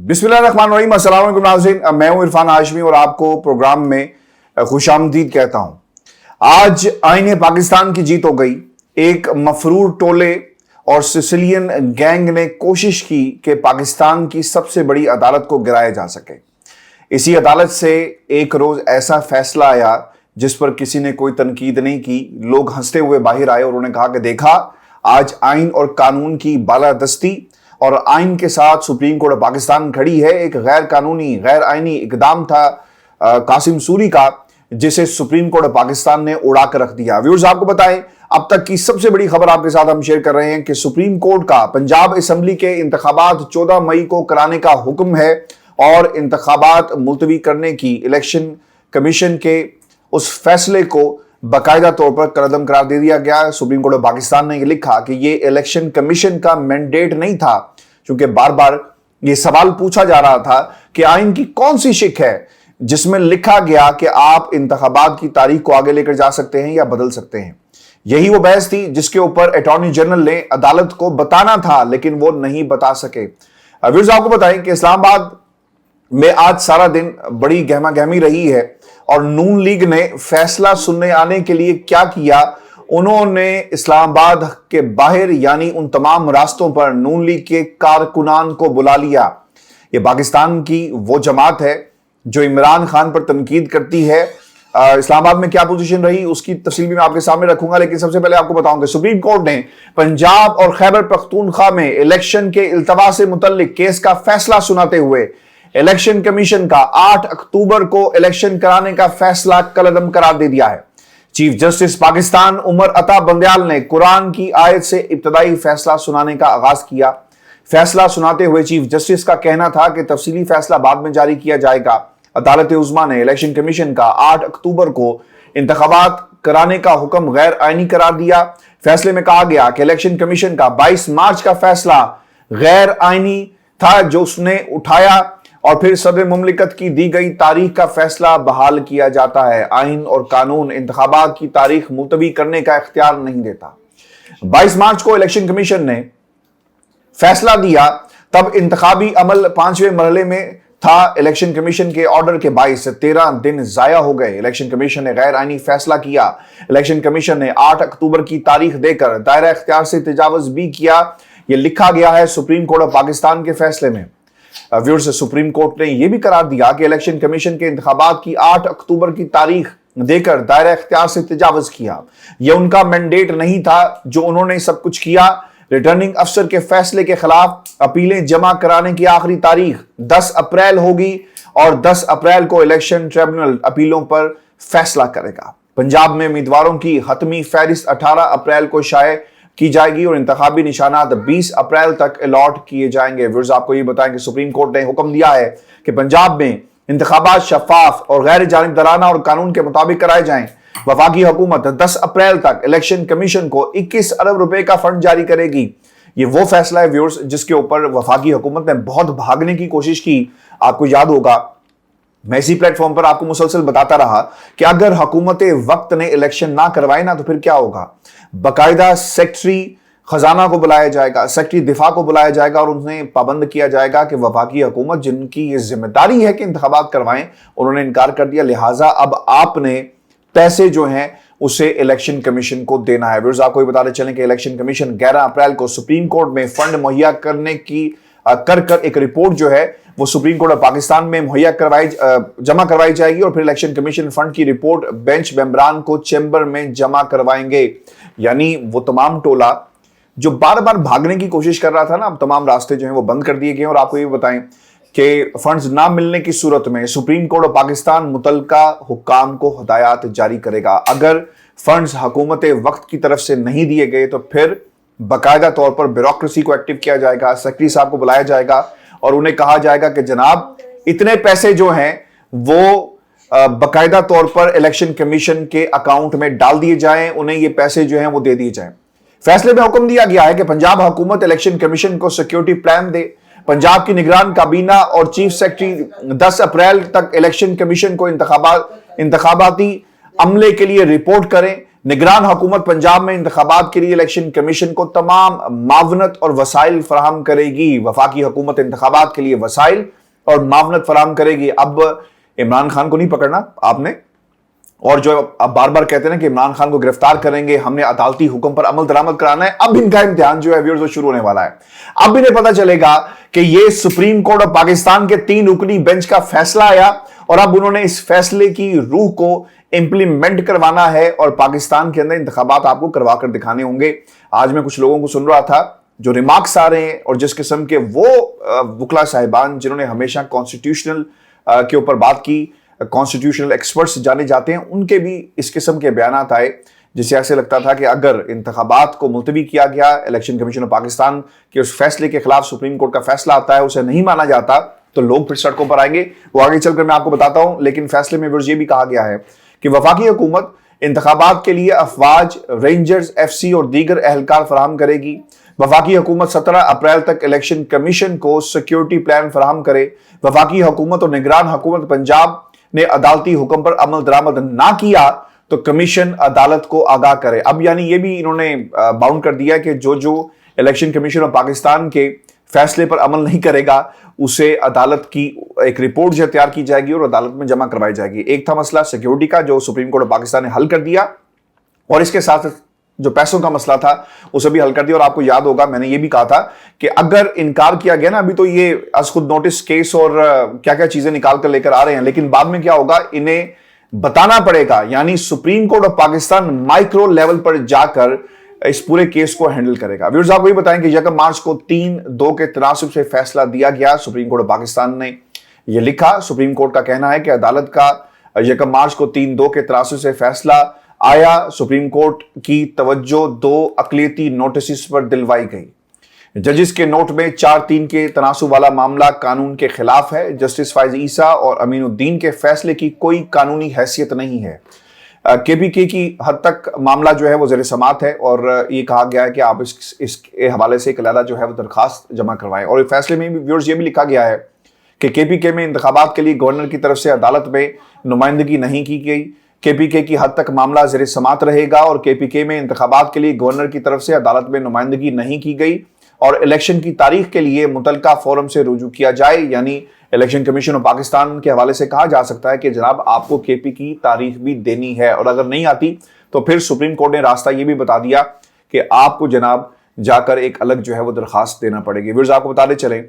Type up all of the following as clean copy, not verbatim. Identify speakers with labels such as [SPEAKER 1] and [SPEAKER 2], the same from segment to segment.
[SPEAKER 1] बिस्मिल्लाहिर्रहमानिर्रहीम, अस्सलाम वालेकुम नाज़रीन। मैं हूं इरफान हाशमी और आपको प्रोग्राम में खुशामदीद कहता हूं। आज आईने पाकिस्तान की जीत हो गई। एक मफरूर टोले और सिसिलियन गैंग ने कोशिश की कि पाकिस्तान की सबसे बड़ी अदालत को गिराया जा सके। इसी अदालत से एक रोज ऐसा फैसला आया जिस पर किसी ने कोई तनकीद नहीं की। लोग हंसते हुए बाहर आए और उन्होंने कहा कि देखा, आज आइन और कानून की बालादस्ती और आइन के साथ सुप्रीम कोर्ट पाकिस्तान खड़ी है। एक गैर कानूनी गैर आइनी इकदाम था कासिम सूरी का, जिसे सुप्रीम कोर्ट पाकिस्तान ने उड़ा कर रख दिया। व्यूअर्स, आपको बताएं, अब तक की सबसे बड़ी खबर आपके साथ हम शेयर कर रहे हैं कि सुप्रीम कोर्ट का पंजाब असेंबली के इंतखाबात 14 मई को कराने का हुक्म है और इंतखाबात मुलतवी करने की इलेक्शन कमीशन के उस फैसले को बाकायदा तौर पर कलअदम करार दे दिया गया। सुप्रीम कोर्ट ऑफ पाकिस्तान ने लिखा कि ये इलेक्शन कमीशन का मैंडेट नहीं था, क्योंकि बार बार ये सवाल पूछा जा रहा था कि आइन की कौन सी शिक है जिसमें लिखा गया कि आप इंतखाबात की तारीख को आगे लेकर जा सकते हैं या बदल सकते हैं। यही वो बहस थी जिसके ऊपर अटॉर्नी जनरल ने अदालत को बताना था, लेकिन वो नहीं बता सके। व्यूअर्स, आपको बताएं कि इस्लामाबाद में आज सारा दिन बड़ी गहमा गहमी रही है और नून लीग ने फैसला सुनने आने के लिए क्या किया, उन्होंने इस्लामाबाद के बाहर यानी उन तमाम रास्तों पर नून लीग के कारकुनान को बुला लिया। ये पाकिस्तान की वो जमात है जो इमरान खान पर तनकीद करती है। इस्लामाबाद में क्या पोजीशन रही उसकी तफसील भी मैं आपके सामने रखूंगा, लेकिन सबसे पहले आपको बताऊंगा सुप्रीम कोर्ट ने पंजाब और खैबर पख्तूनख्वा में इलेक्शन के इल्तवा से मुतल्लिक केस का फैसला सुनाते हुए इलेक्शन कमीशन का 8 अक्टूबर को इलेक्शन कराने का फैसला कलअदम करार दे दिया है। चीफ जस्टिस पाकिस्तान उमर अता बंदयाल ने कुरान की आयत से इब्तदाई फैसला सुनाने का आगाज किया। फैसला सुनाते हुए चीफ जस्टिस का कहना था कि तफसीली फैसला बाद में जारी किया जाएगा। अदालत उज़्मा ने इलेक्शन कमीशन का 8 अक्टूबर को इंतखाबात कराने का हुक्म गैर आईनी करार दिया। फैसले में कहा गया कि इलेक्शन कमीशन का 22 मार्च का फैसला गैर आईनी था जो उसने उठाया और फिर सदर मुमलिकत की दी गई तारीख का फैसला बहाल किया जाता है। आइन और कानून इंतखाबात की तारीख मुलतवी करने का इख्तियार नहीं देता। 22 मार्च को इलेक्शन कमीशन ने फैसला दिया, तब इंतखाबी अमल 5वें मरहले में था। इलेक्शन कमीशन के ऑर्डर के 22 से 13 दिन जाया हो गए। इलेक्शन कमीशन ने गैर आईनी फैसला किया। इलेक्शन कमीशन ने 8 अक्टूबर की तारीख देकर दायरा इख्तियार से तजावुज भी किया। यह लिखा गया है सुप्रीम कोर्ट ऑफ पाकिस्तान के फैसले में। व्यूअर्स, सुप्रीम कोर्ट ने यह भी करार दिया कि इलेक्शन कमीशन के इंतखाबात की 8 अक्टूबर की तारीख देकर दायरा इख्तियार से तजावुज किया। यह उनका मैंडेट नहीं था जो उन्होंने सब कुछ किया। रिटर्निंग अफसर के फैसले के खिलाफ अपीलें जमा कराने की आखिरी तारीख 10 अप्रैल होगी और 10 अप्रैल को इलेक्शन ट्रिब्यूनल अपीलों पर फैसला करेगा। पंजाब में उम्मीदवारों की हतमी फहरिस्त 18 अप्रैल को शाये की जाएगी और इंतखाबी निशानात 20 अप्रैल तक अलॉट किए जाएंगे। व्यूअर्स, आपको ये बताएं कि सुप्रीम कोर्ट ने हुक्म दिया है कि पंजाब में इंतखाबात शफाफ और गैर जानिबदाराना और कानून के मुताबिक कराए जाएं। वफाकी हुकूमत 10 अप्रैल तक इलेक्शन कमीशन को 21 अरब रुपए का फंड जारी करेगी। ये वो फैसला है व्यूअर्स जिसके ऊपर वफाकी हुकूमत ने बहुत भागने की कोशिश की। आपको याद होगा, मैं इसी प्लेटफॉर्म पर आपको मुसलसल बताता रहा कि अगर हुकूमत वक्त ने इलेक्शन ना करवाए ना तो फिर क्या होगा। बाकायदा सेक्रेटरी खजाना को बुलाया जाएगा, सेक्रेटरी दिफा को बुलाया जाएगा और उन्हें पाबंद किया जाएगा कि वफाकी हुकूमत जिनकी ये जिम्मेदारी है कि इंतखाबात करवाएं, उन्होंने इनकार कर दिया। लिहाजा अब आपने पैसे जो हैं उसे इलेक्शन कमीशन को देना है। व्यूअर्स, आपको बताते चलें कि इलेक्शन कमीशन 11 अप्रैल को सुप्रीम कोर्ट में फंड मुहैया करने की कर एक रिपोर्ट जो है वो सुप्रीम कोर्ट ऑफ पाकिस्तान में मुहैया जमा करवाई जाएगी और फिर इलेक्शन कमीशन फंड की रिपोर्ट बेंच मेंबरान को चैम्बर में जमा करवाएंगे। यानी वो तमाम टोला जो बार बार भागने की कोशिश कर रहा था ना, अब तमाम रास्ते जो हैं वो बंद कर दिए गए। और आपको ये बताएं कि फंड्स ना मिलने की सूरत में सुप्रीम कोर्ट ऑफ पाकिस्तान मुतल्लिका हुक्काम को हदायत जारी करेगा। अगर फंड्स हुकूमत वक्त की तरफ से नहीं दिए गए तो फिर बाकायदा तौर पर ब्यूरोक्रेसी को एक्टिव किया जाएगा, सेक्रेटरी साहब को बुलाया जाएगा और उन्हें कहा जाएगा कि जनाब इतने पैसे जो हैं वो बाकायदा तौर पर इलेक्शन कमीशन के अकाउंट में डाल दिए जाएं, उन्हें ये पैसे जो हैं वो दे दिए जाएं। फैसले में हुक्म दिया गया है कि पंजाब हुकूमत इलेक्शन कमीशन को सिक्योरिटी प्लान दे। पंजाब की निगरान काबीना और चीफ सेक्रेटरी 10 अप्रैल तक इलेक्शन कमीशन को इंतखाबाती अमले के लिए रिपोर्ट करें। निगरान हुकूमत पंजाब में इंतखाबात के लिए इलेक्शन कमीशन को तमाम मावनत और वसाइल फराहम करेगी। वफाकी हुकूमत इंतखाबात के लिए वसाइल और मावनत फराहम करेगी। अब इमरान खान को नहीं पकड़ना आपने, और जो अब बार बार कहते हैं ना कि इमरान खान को गिरफ्तार करेंगे, हमने अदालती हुक्म पर अमल दरामद कराना है। अब इनका इम्तिहान जो है व्यूअर्स वो शुरू होने वाला है। अब इन्हें पता चलेगा कि ये सुप्रीम कोर्ट ऑफ पाकिस्तान के 3 रुकनी बेंच का फैसला आया और अब उन्होंने इस फैसले की रूह को इंप्लीमेंट करवाना है और पाकिस्तान के अंदर इंतखाबात आपको करवा कर दिखाने होंगे। आज मैं कुछ लोगों को सुन रहा था जो रिमार्क्स आ रहे हैं और जिस किस्म के वो वकला साहिबान जिन्होंने हमेशा कॉन्स्टिट्यूशनल के ऊपर बात की, कॉन्स्टिट्यूशनल एक्सपर्ट्स जाने जाते हैं, उनके भी इस किस्म के बयानात आए जिससे ऐसे लगता था कि अगर इंतखाबात को मुलतवी किया गया, इलेक्शन कमीशन ऑफ पाकिस्तान के उस फैसले के खिलाफ सुप्रीम कोर्ट का फैसला आता है, उसे नहीं माना जाता तो लोग फिर सड़कों पर आएंगे। वो आगे चलकर मैं आपको बताता हूं। लेकिन फैसले में ये भी कहा गया है कि वफाकी हुकूमत इंतखाबात के लिए अफवाज, रेंजर्स, FC और दीगर एहलकार फराहम करेगी। वफाकी हुकूमत 17 अप्रैल तक इलेक्शन कमीशन को सिक्योरिटी प्लान फराहम करे। वफाकी हुकूमत और निगरान हुकूमत पंजाब ने अदालती हुक्म पर अमल दरामद ना किया तो कमीशन अदालत को आगाह करे। अब यानी ये भी इन्होंने बाउंड कर दिया कि जो इलेक्शन कमीशन ऑफ पाकिस्तान के फैसले पर अमल नहीं करेगा उसे अदालत की एक रिपोर्ट जो तैयार की जाएगी और अदालत में जमा करवाई जाएगी। एक था मसला सिक्योरिटी का जो सुप्रीम कोर्ट ऑफ पाकिस्तान ने हल कर दिया, और इसके साथ जो पैसों का मसला था उसे भी हल कर दिया। और आपको याद होगा मैंने ये भी कहा था कि अगर इनकार किया गया ना, अभी तो ये आज खुद नोटिस केस और क्या क्या चीजें निकाल कर लेकर आ रहे हैं, लेकिन बाद में क्या होगा इन्हें बताना पड़ेगा। यानी supreme court of Pakistan micro level पर जाकर इस पूरे केस को हैंडल करेगा। व्यूअर्स आपको ये बताएं कि 1 मार्च को 3-2 के तनासुब से फैसला दिया गया। सुप्रीम कोर्ट ऑफ पाकिस्तान ने यह लिखा, सुप्रीम कोर्ट का कहना है कि अदालत का 1 मार्च को 3-2 के तनासुब से फैसला आया। सुप्रीम कोर्ट की तवज्जो 2 अक़लियती नोटिस पर दिलवाई गई। जजिस के नोट में 4-3 के तनासुब वाला मामला कानून के खिलाफ है। जस्टिस फाइज ईसा और अमीनुद्दीन के फैसले की कोई कानूनी हैसियत नहीं है। KPK की हद तक मामला जो है वो ज़ेर समात है और ये कहा गया है कि आप इसके हवाले से एक अलहदा जो है वो दरखास्त जमा करवाएं। और फैसले में भी व्यूअर्स ये भी लिखा गया है कि KPK में इंतखाबात के लिए गवर्नर की तरफ से अदालत में नुमाइंदगी नहीं की गई। KPK की हद तक मामला ज़ेर समात रहेगा और KPK में इंतखाबात के लिए गवर्नर की तरफ से अदालत में नुमाइंदगी नहीं की गई और इलेक्शन की तारीख के लिए मुतलका फोरम से रुजू किया जाए। यानी इलेक्शन कमीशन ऑफ पाकिस्तान के हवाले से कहा जा सकता है कि जनाब आपको KP की तारीख भी देनी है, और अगर नहीं आती तो फिर सुप्रीम कोर्ट ने रास्ता ये भी बता दिया कि आपको जनाब जाकर एक अलग जो है वो दरखास्त देना पड़ेगी। व्यूअर्स आपको बताते चलें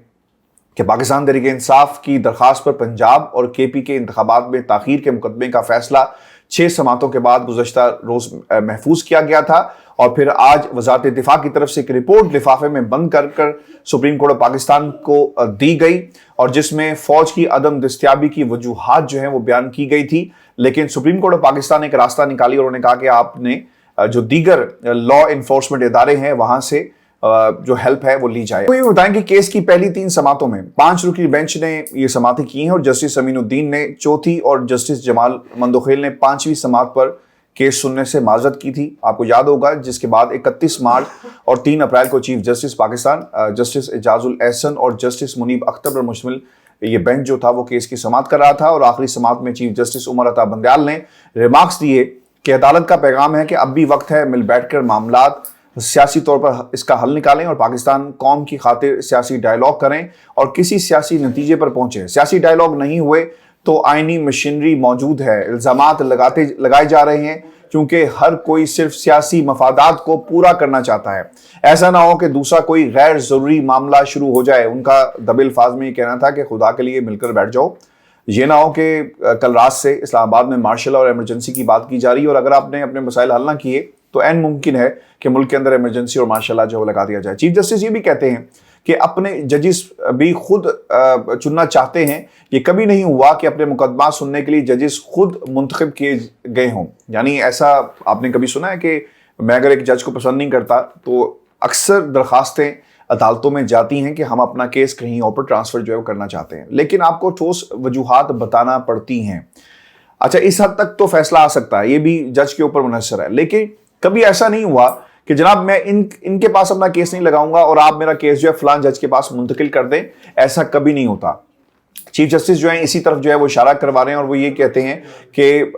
[SPEAKER 1] कि पाकिस्तान तहरीक इंसाफ की दरखास्त पर पंजाब और KP के इंतखाबात में ताखीर के मुकदमे का फैसला 6 समातों के बाद गुज़श्ता रोज महफूज किया गया था और फिर आज वज़ारत दिफा की तरफ से एक रिपोर्ट लिफाफे में बंद कर सुप्रीम कोर्ट ऑफ पाकिस्तान को दी गई और जिसमें फौज की अदम दस्तयाबी की वजूहात जो हैं वो बयान की गई थी। लेकिन सुप्रीम कोर्ट ऑफ पाकिस्तान ने एक रास्ता निकाली और उन्होंने कहा कि आपने जो दीगर लॉ इन्फोर्समेंट इदारे हैं वहां से जो हेल्प है वो ली जाए। तो ये बताएं कि केस की पहली 3 समातों में 5 रुकनी बेंच ने ये समातें की हैं और जस्टिस अमीनुद्दीन ने चौथी और जस्टिस जमाल मंदोखेल ने 5वीं समात पर केस सुनने से माजरत की थी। आपको याद होगा जिसके बाद 31 मार्च और 3 अप्रैल को chief justice Pakistan justice Ejazul Ahsan और जस्टिस मुनीब अख्तर पर मुश्तमिल ये बेंच जो था वो केस की समात कर रहा था और आखिरी समात में चीफ जस्टिस उमर अता बंदयाल ने रिमार्क्स दिए कि अदालत का पैगाम है कि अब भी वक्त है मिल बैठकर मामलात सियासी तौर पर इसका हल निकालें और पाकिस्तान कौम की खातिर सियासी डायलॉग करें और किसी सियासी नतीजे पर पहुंचे। सियासी डायलॉग नहीं हुए तो आईनी मशीनरी मौजूद है, इल्जामात लगाए जा रहे हैं क्योंकि हर कोई सिर्फ सियासी मफादात को पूरा करना चाहता है। ऐसा ना हो कि दूसरा कोई गैर जरूरी मामला शुरू हो जाए। उनका दबे अल्फाज में ये कहना था कि खुदा के लिए मिलकर बैठ जाओ। ये ना हो कि कल रात से इस्लामाबाद में मार्शल और इमरजेंसी की बात की जा रही है और अगर आपने अपने मसाइल हल ना किए तो ऐन मुमकिन है कि मुल्क के अंदर इमरजेंसी और मार्शल लॉ जो लगा दिया जाए। चीफ जस्टिस ये भी कहते हैं कि अपने जजिस भी खुद चुनना चाहते हैं। ये कभी नहीं हुआ कि अपने मुकदमा सुनने के लिए जजिस खुद मुंतखब किए गए हों। यानी ऐसा आपने कभी सुना है कि मैं अगर एक जज को पसंद नहीं करता तो अक्सर दरखास्तें अदालतों में जाती हैं कि हम अपना केस कहीं और पर ट्रांसफर जो है करना चाहते हैं, लेकिन आपको ठोस वजूहात बताना पड़ती हैं। अच्छा, इस हद तक तो फैसला आ सकता है, ये भी जज के ऊपर मुनहसर है, लेकिन कभी ऐसा नहीं हुआ कि जनाब मैं इनके पास अपना केस नहीं लगाऊंगा और आप मेरा केस जो है फलां जज के पास मुंतकिल कर दें। ऐसा कभी नहीं होता। चीफ जस्टिस जो है इसी तरफ जो है वो इशारा करवा रहे हैं और वो ये कहते हैं कि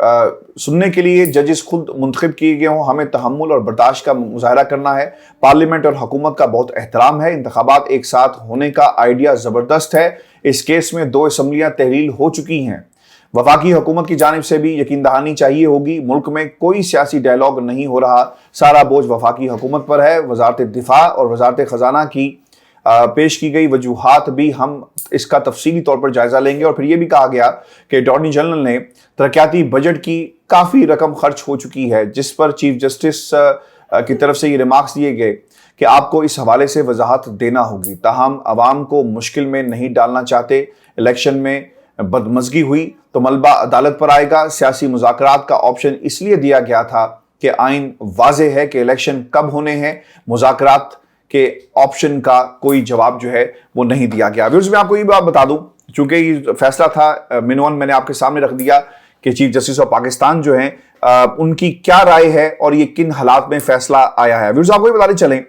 [SPEAKER 1] सुनने के लिए जजेस खुद मुंतखब किए गए हों, हमें तहम्मुल और बर्दाश्त का मुजाहरा करना है। पार्लियामेंट और हुकूमत का बहुत एहतराम है। इंतखाबात एक साथ होने का आइडिया ज़बरदस्त है। इस केस में 2 असम्बलियाँ तहलील हो चुकी हैं। वफाकी हुकूमत की जानिब से भी यकीन दहानी चाहिए होगी। मुल्क में कोई सियासी डायलॉग नहीं हो रहा, सारा बोझ वफाकी हुकूमत पर है। वजारत दिफा और वजारत खजाना की पेश की गई वजूहात भी हम इसका तफसीली तौर पर जायजा लेंगे। और फिर यह भी कहा गया कि अटॉर्नी जनरल ने तरक्याती बजट की काफ़ी रकम खर्च हो चुकी है, जिस पर चीफ जस्टिस की तरफ से ये रिमार्क्स दिए गए कि आपको इस हवाले से वजाहत देना होगी। ताहम आवाम को मुश्किल में नहीं डालना चाहते। इलेक्शन में बदमज़गी हुई तो मलबा अदालत पर आएगा। सियासी मुज़ाकरात का ऑप्शन इसलिए दिया गया था कि आइन वाज़े है कि इलेक्शन कब होने हैं। मुज़ाकरात के ऑप्शन का कोई जवाब जो है वो नहीं दिया गया। व्यूअर्स, मैं आपको ये बात बता दूं, चूंकि ये फैसला था मिनवन मैंने आपके सामने रख दिया कि चीफ जस्टिस ऑफ पाकिस्तान जो हैं उनकी क्या राय है और ये किन हालात में फैसला आया है। व्यूअर्स, आपको ये बताते चलें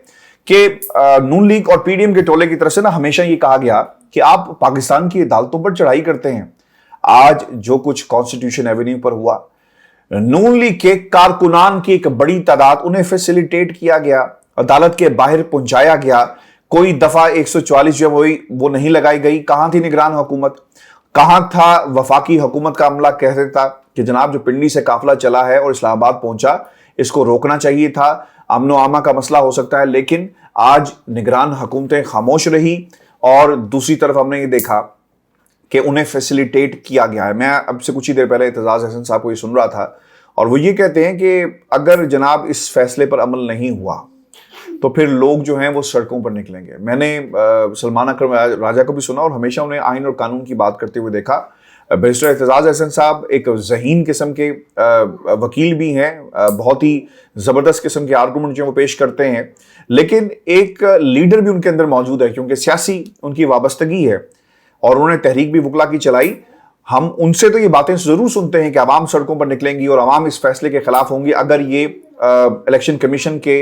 [SPEAKER 1] कि नून लीग और पीडीएम के टोले की तरफ से ना हमेशा ये कहा गया कि आप पाकिस्तान की अदालतों पर चढ़ाई करते हैं। आज जो कुछ कॉन्स्टिट्यूशन एवेन्यू पर हुआ, नून लीग के कारकुनान की एक बड़ी तादाद, उन्हें फैसिलिटेट किया गया, अदालत के बाहर पहुंचाया गया। कोई दफा 144 जो वो नहीं लगाई गई। कहां थी निगरान हुकूमत, कहां था वफाकी हुकूमत का अमला? कहते था कि जनाब जो पिंडी से काफिला चला है और इस्लामाबाद पहुंचा, इसको रोकना चाहिए था, अमनो आमा का मसला हो सकता है। लेकिन आज निगरान हुकूमतें खामोश रही और दूसरी तरफ हमने ये देखा कि उन्हें फैसिलिटेट किया गया है। मैं अब से कुछ ही देर पहले एतजाज अहसन साहब को ये सुन रहा था और वो ये कहते हैं कि अगर जनाब इस फैसले पर अमल नहीं हुआ तो फिर लोग जो हैं वो सड़कों पर निकलेंगे। मैंने सलमान अकरम राजा को भी सुना और हमेशा उन्हें आइन और कानून की बात करते हुए देखा। बैरिस्टर एतजाज अहसन साहब एक ज़हीन किस्म के वकील भी हैं, बहुत ही ज़बरदस्त किस्म के आर्गूमेंट जो वो पेश करते हैं, लेकिन एक लीडर भी उनके अंदर मौजूद है क्योंकि सियासी उनकी वाबस्तगी है और उन्होंने तहरीक भी वकला की चलाई। हम उनसे तो ये बातें ज़रूर सुनते हैं कि आवाम सड़कों पर निकलेंगी और आवाम इस फैसले के खिलाफ होंगी अगर ये इलेक्शन कमीशन के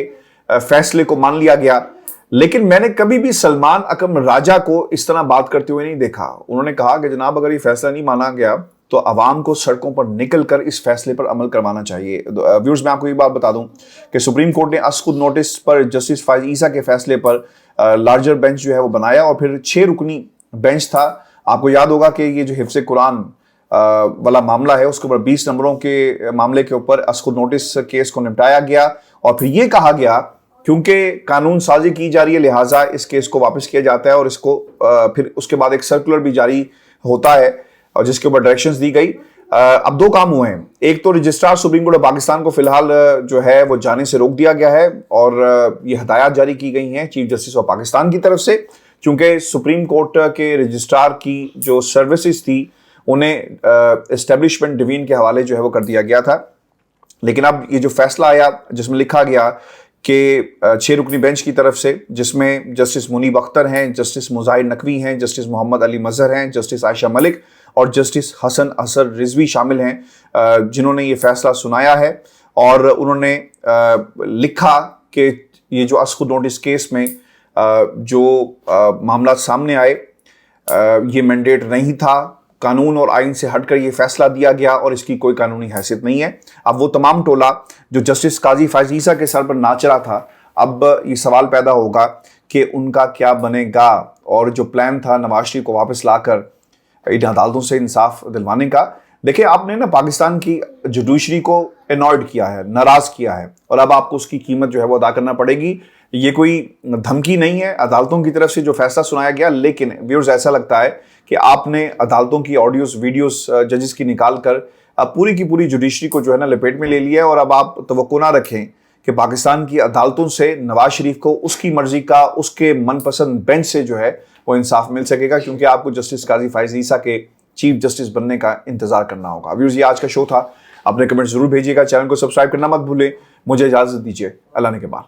[SPEAKER 1] फैसले को मान लिया गया। लेकिन मैंने कभी भी सलमान अकरम राजा को इस तरह बात करते हुए नहीं देखा। उन्होंने कहा कि जनाब अगर ये फैसला नहीं माना गया तो आवाम को सड़कों पर निकलकर इस फैसले पर अमल करवाना चाहिए। व्यूअर्स, मैं आपको ये बात बता दूं कि सुप्रीम कोर्ट ने असखुद नोटिस पर जस्टिस फाइज ईसा के फैसले पर लार्जर बेंच जो है वो बनाया और फिर 6 रुकनी बेंच था। आपको याद होगा कि ये जो हिफ्ज़ कुरान वाला मामला है उसके ऊपर 20 नंबरों के मामले के ऊपर असखुद नोटिस केस को निपटाया गया और फिर ये कहा गया क्योंकि कानून साजी की जा रही है लिहाजा इस केस को वापस किया जाता है और इसको फिर उसके बाद एक सर्कुलर भी जारी होता है और जिसके ऊपर डायरेक्शंस दी गई। अब 2 काम हुए हैं। एक तो registrar supreme court of Pakistan को फिलहाल जो है वो जाने से रोक दिया गया है और ये हदायत जारी की गई हैं चीफ जस्टिस ऑफ पाकिस्तान की तरफ से, क्योंकि सुप्रीम कोर्ट के रजिस्ट्रार की जो सर्विसेज थी उन्हें एस्टेब्लिशमेंट डिवीन के हवाले जो है वो कर दिया गया था। लेकिन अब ये जो फैसला आया जिसमें लिखा गया कि 6 रुकनी बेंच की तरफ से, जिसमें जस्टिस मुनीब अख्तर हैं, जस्टिस मुजाहिर नकवी हैं, जस्टिस मोहम्मद अली मजहर हैं, जस्टिस आयशा मलिक और जस्टिस हसन असर रिजवी शामिल हैं, जिन्होंने ये फैसला सुनाया है और उन्होंने लिखा कि ये जो असखुद नोटिस केस में जो मामला सामने आए ये मैंडेट नहीं था, कानून और आइन से हटकर ये फैसला दिया गया और इसकी कोई कानूनी हैसियत नहीं है। अब वो तमाम टोला जो जस्टिस काजी फाइज ईसा के सर पर नाच रहा था, अब ये सवाल पैदा होगा कि उनका क्या बनेगा और जो प्लान था नवाज शरीफ को वापस लाकर इन अदालतों से इंसाफ दिलवाने का। देखिए, आपने ना पाकिस्तान की जुडिशरी को एनॉयड किया है, नाराज किया है और अब आपको उसकी कीमत जो है वो अदा करना पड़ेगी। ये कोई धमकी नहीं है अदालतों की तरफ से जो फैसला सुनाया गया, लेकिन व्यूअर्स ऐसा लगता है कि आपने अदालतों की ऑडियोस वीडियोस जजेस की निकाल कर अब पूरी की पूरी जुडिशरी को जो है ना लपेट में ले लिया है और अब आप तवक्को ना रखें कि पाकिस्तान की अदालतों से नवाज शरीफ को उसकी मर्जी का, उसके मनपसंद बेंच से जो है वो इंसाफ मिल सकेगा, क्योंकि आपको जस्टिस काजी फाइज ईसा के चीफ जस्टिस बनने का इंतजार करना होगा। व्यूअर्स, ये आज का शो था। अपने कमेंट जरूर भेजिएगा, चैनल को सब्सक्राइब करना मत भूलें। मुझे इजाजत दीजिए, अल्लाह ने के बाद।